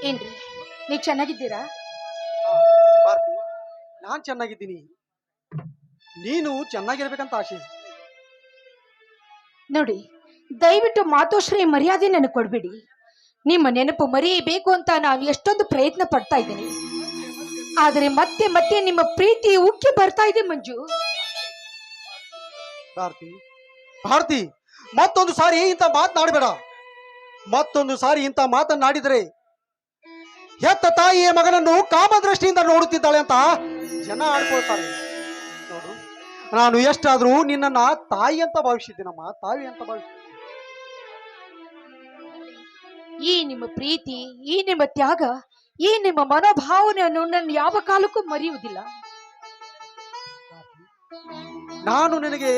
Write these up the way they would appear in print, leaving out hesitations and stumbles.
ಏನ್ರಿ, ನೀವು ಚೆನ್ನಾಗಿದ್ದೀರಾ? ಭಾರತಿ, ನಾನ್ ಚೆನ್ನಾಗಿದ್ದೀನಿ. ನೀನು ಚೆನ್ನಾಗಿರ್ಬೇಕಂತ ಆಶೆ. ನೋಡಿ, ದಯವಿಟ್ಟು ಮಾತೋಶ್ರೀ ಮರ್ಯಾದೆ ನನಗೆ ಕೊಡ್ಬೇಡಿ. ನಿಮ್ಮ ನೆನಪು ಮರೆಯಬೇಕು ಅಂತ ನಾನು ಎಷ್ಟೊಂದು ಪ್ರಯತ್ನ ಪಡ್ತಾ ಇದ್ದೀನಿ. ಆದರೆ ಮತ್ತೆ ಮತ್ತೆ ನಿಮ್ಮ ಪ್ರೀತಿ ಉಕ್ಕಿ ಬರ್ತಾ ಇದೆ ಮಂಜು. ಭಾರತಿ, ಭಾರತಿ, ಮತ್ತೊಂದು ಸಾರಿ ಇಂಥ ಮಾತನಾಡಬೇಡ. ಮತ್ತೊಂದು ಸಾರಿ ಇಂಥ ಮಾತನ್ನಾಡಿದರೆ ಹೆತ್ತ ತಾಯಿಯ ಮಗನನ್ನು ಕಾಮದೃಷ್ಟಿಯಿಂದ ನೋಡುತ್ತಿದ್ದಾಳೆ ಅಂತ ಜನ ಆಡ್ಕೊಳ್ತಾರೆ. ನೋಡು, ನಾನು ಎಷ್ಟಾದ್ರೂ ನಿನ್ನನ್ನ ತಾಯಿ ಅಂತ ಭಾವಿಸಿದ್ದೀನಮ್ಮ, ತಾಯಿ ಅಂತ ಭಾವಿಸಿದ್ದೀನಿ. ಈ ನಿಮ್ಮ ಪ್ರೀತಿ, ಈ ನಿಮ್ಮ ತ್ಯಾಗ, ಈ ನಿಮ್ಮ ಮನೋಭಾವನೆಯನ್ನು ನಾನು ಯಾವ ಕಾಲಕ್ಕೂ ಮರೆಯುವುದಿಲ್ಲ. ನಾನು ನಿನಗೆ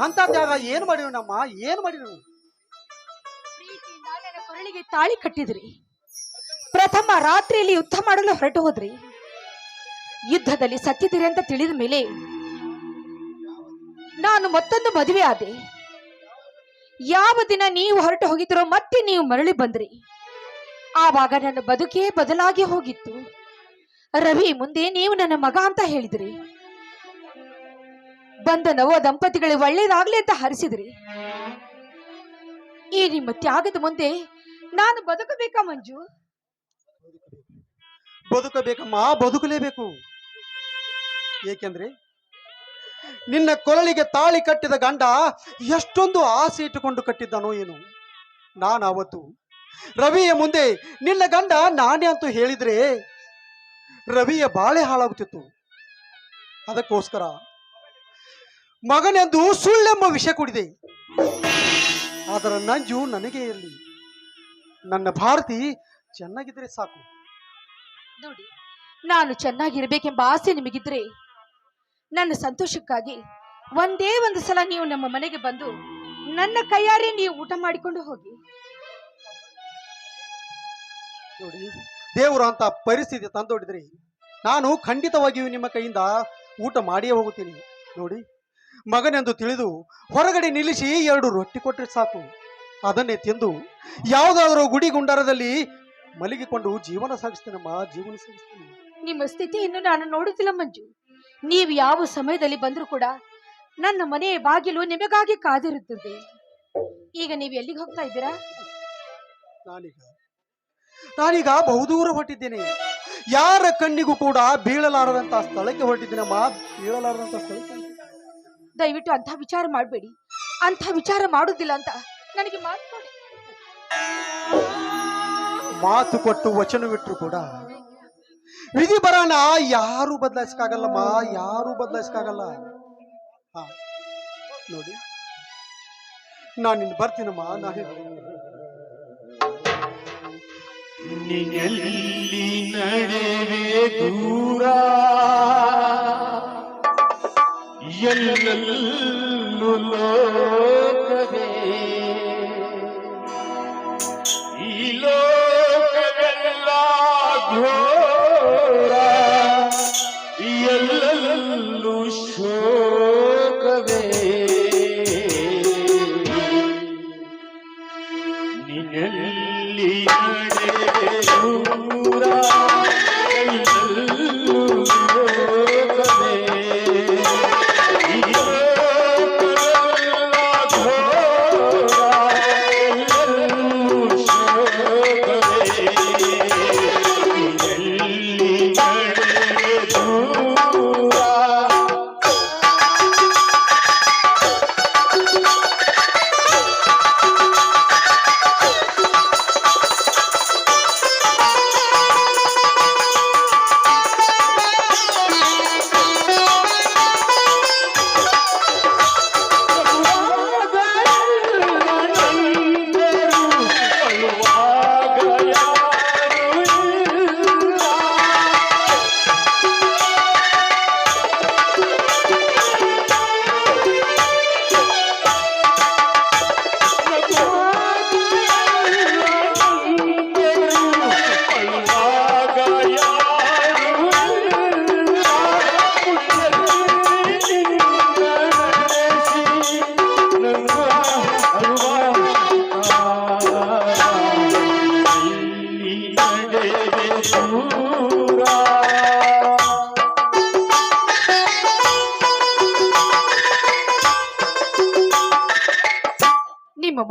ಅಂತ ತ್ಯಾಗ ಏನು ಮಾಡಿನಮ್ಮ, ಏನು ಮಾಡಿನು? ಪ್ರೀತಿಯಿಂದ ನನ್ನ ಕೊರಳಿಗೆ ತಾಳಿ ಕಟ್ಟಿದ್ರಿ. ಪ್ರಥಮ ರಾತ್ರಿಯಲ್ಲಿ ಯುದ್ಧ ಮಾಡಲು ಹೊರಟು ಹೋದ್ರಿ. ಯುದ್ಧದಲ್ಲಿ ಸತ್ತಿದ್ದೀರಿ ಅಂತ ತಿಳಿದ ಮೇಲೆ ನಾನು ಮತ್ತೊಂದು ಮದುವೆ ಆದೆ. ಯಾವ ದಿನ ನೀವು ಹೊರಟು ಹೋಗಿದ್ರೋ ಮತ್ತೆ ನೀವು ಮರಳಿ ಬಂದ್ರಿ. ಆವಾಗ ನನ್ನ ಬದುಕೇ ಬದಲಾಗಿ ಹೋಗಿತ್ತು. ರವಿ ಮುಂದೆ ನೀವು ನನ್ನ ಮಗ ಅಂತ ಹೇಳಿದ್ರಿ. ಬಂದ ನವ ದಂಪತಿಗಳಿಗೆ ಒಳ್ಳೇದಾಗ್ಲಿ ಅಂತ ಹರಿಸಿದ್ರಿ. ಈ ನಿಮ್ಮ ತ್ಯಾಗದ ಮುಂದೆ ನಾನು ಬದುಕಬೇಕಾ ಮಂಜು? ಬದುಕಬೇಕಮ್ಮ, ಬದುಕಲೇಬೇಕು. ಏಕೆಂದ್ರೆ ನಿನ್ನ ಕೊರಳಿಗೆ ತಾಳಿ ಕಟ್ಟಿದ ಗಂಡ ಎಷ್ಟೊಂದು ಆಸೆ ಇಟ್ಟುಕೊಂಡು ಕಟ್ಟಿದ್ದಾನೋ ಏನು. ನಾನು ಅವತ್ತು ರವಿಯ ಮುಂದೆ ನಿನ್ನ ಗಂಡ ನಾನೇ ಅಂತೂ ಹೇಳಿದ್ರೆ ರವಿಯ ಬಾಳೆ ಹಾಳಾಗುತ್ತಿತ್ತು. ಅದಕ್ಕೋಸ್ಕರ ಮಗನೆಂದು ಸುಳ್ಳೆಂಬ ವಿಷ ಕುಡಿದೆ. ಅದರ ನಂಜು ನನಗೆ ಇರಲಿ. ನನ್ನ ಭಾರತಿ ಚೆನ್ನಾಗಿದ್ರೆ ಸಾಕು. ನೋಡಿ, ನಾನು ಚೆನ್ನಾಗಿರ್ಬೇಕೆಂಬ ಆಸೆ ನಿಮಗಿದ್ರೆ ನನ್ನ ಸಂತೋಷಕ್ಕಾಗಿ ಒಂದೇ ಒಂದು ಸಲ ನೀವು ನಮ್ಮ ಮನೆಗೆ ಬಂದು ನನ್ನ ಕೈಯಾರೆ ನೀವು ಊಟ ಮಾಡಿಕೊಂಡು ಹೋಗಿ. ನೋಡಿ, ದೇವರು ಅಂತ ಪರಿಸ್ಥಿತಿ ತಂದೊಡ್ಡಿದ್ರಿ ನಾನು ಖಂಡಿತವಾಗಿಯೂ ನಿಮ್ಮ ಕೈಯಿಂದ ಊಟ ಮಾಡಿಯೇ ಹೋಗುತ್ತೀನಿ. ನೋಡಿ, ಮಗನೆಂದು ತಿಳಿದು ಹೊರಗಡೆ ನಿಲ್ಲಿಸಿ 2 ರೊಟ್ಟಿ ಕೊಟ್ಟರೆ ಸಾಕು. ಅದನ್ನೇ ತಿಂದು ಯಾವುದಾದ್ರೂ ಗುಡಿ ಗುಂಡಾರದಲ್ಲಿ ಮಲಗಿಕೊಂಡು ಜೀವನ ಸಾಗಿಸ್ತೇನಮ್ಮ, ಜೀವನ ಸಾಗಿಸ್ತೇನೆ. ನಿಮ್ಮ ಸ್ಥಿತಿಯನ್ನು ನಾನು ನೋಡುತ್ತಿಲ್ಲ ಮಂಜು. ನೀವು ಯಾವ ಸಮಯದಲ್ಲಿ ಬಂದರೂ ಕೂಡ ನನ್ನ ಮನೆಯ ಬಾಗಿಲು ನಿಮಗಾಗಿ ಕಾದಿರುತ್ತದೆ. ಈಗ ನೀವು ಎಲ್ಲಿಗೆ ಹೋಗ್ತಾ ಇದ್ದೀರಾ? ನಾನೀಗ ಬಹುದೂರ ಹೊರಟಿದ್ದೇನೆ. ಯಾರ ಕಣ್ಣಿಗೂ ಕೂಡ ಬೀಳಲಾರದಂತ ಸ್ಥಳಕ್ಕೆ ಹೊರಟಿದ್ದೇನಮ್ಮ, ಬೀಳಲಾರದಂತ ಸ್ಥಳಕ್ಕೆ. ದಯವಿಟ್ಟು ಅಂಥ ವಿಚಾರ ಮಾಡಬೇಡಿ. ಅಂಥ ವಿಚಾರ ಮಾಡುದಿಲ್ಲ ಅಂತ ನನಗೆ ಮಾತು ಕೊಡಿ. ಮಾತು ಕೊಟ್ಟು ವಚನವಿಟ್ಟರು ಕೂಡ ವಿಧಿ ಬರೋಣ ಯಾರು ಬದಲಾಯಿಸಕ್ಕಾಗಲ್ಲಮ್ಮ, ಯಾರು ಬದಲಾಯಿಸಕ್ಕಾಗಲ್ಲ. ಹಾ ನೋಡಿ, ನಾನಿನ್ನು ಬರ್ತೀನಮ್ಮ. ನಿನ್ನೆಲ್ಲಿ ನಡೆವೆ ದೂರ, ಎಲ್ಲೆಲ್ಲೂ ಲೋಕವೇ, ಈ ಲೋಕವೆಲ್ಲ ಘೋರ, ಎಲ್ಲೆಲ್ಲೂ ಶೋಕವೇ. ನಿನ್ನೆಲ್ಲಿ ನಡೆವೆ ದೂರ, ಎಲ್ಲೆಲ್ಲೂ ಲೋಕವೇ,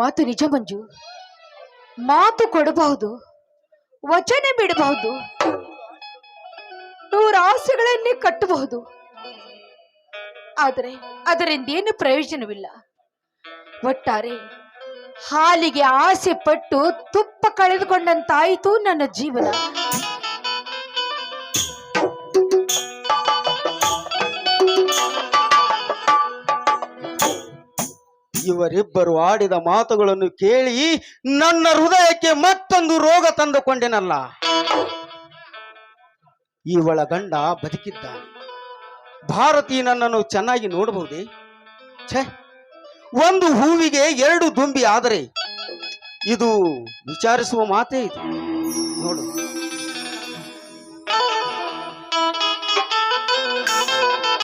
ಮಾತು ನಿಜ ಮಂಜು. ಮಾತು ಕೊಡಬಹುದು, ವಚನ ಬಿಡಬಹುದು, ನೂರ ಆಸೆಗಳನ್ನೇ ಕಟ್ಟಬಹುದು. ಆದರೆ ಅದರಿಂದೇನು ಪ್ರಯೋಜನವಿಲ್ಲ. ಒಟ್ಟಾರೆ ಹಾಲಿಗೆ ಆಸೆ ಪಟ್ಟು ತುಪ್ಪ ಕಳೆದುಕೊಂಡಂತಾಯಿತು ನನ್ನ ಜೀವನ. ಇವರಿಬ್ಬರು ಆಡಿದ ಮಾತುಗಳನ್ನು ಕೇಳಿ ನನ್ನ ಹೃದಯಕ್ಕೆ ಮತ್ತೊಂದು ರೋಗ ತಂದುಕೊಂಡೆನಲ್ಲ. ಇವಳ ಗಂಡ ಬದುಕಿದ್ದಾನೆ. ಭಾರತಿ ನನ್ನನ್ನು ಚೆನ್ನಾಗಿ ನೋಡಬಹುದೇ? ಛೇ, ಒಂದು ಹೂವಿಗೆ ಎರಡು ದುಂಬಿ ಆದರೆ ಇದು ವಿಚಾರಿಸುವ ಮಾತೇ ಇದು.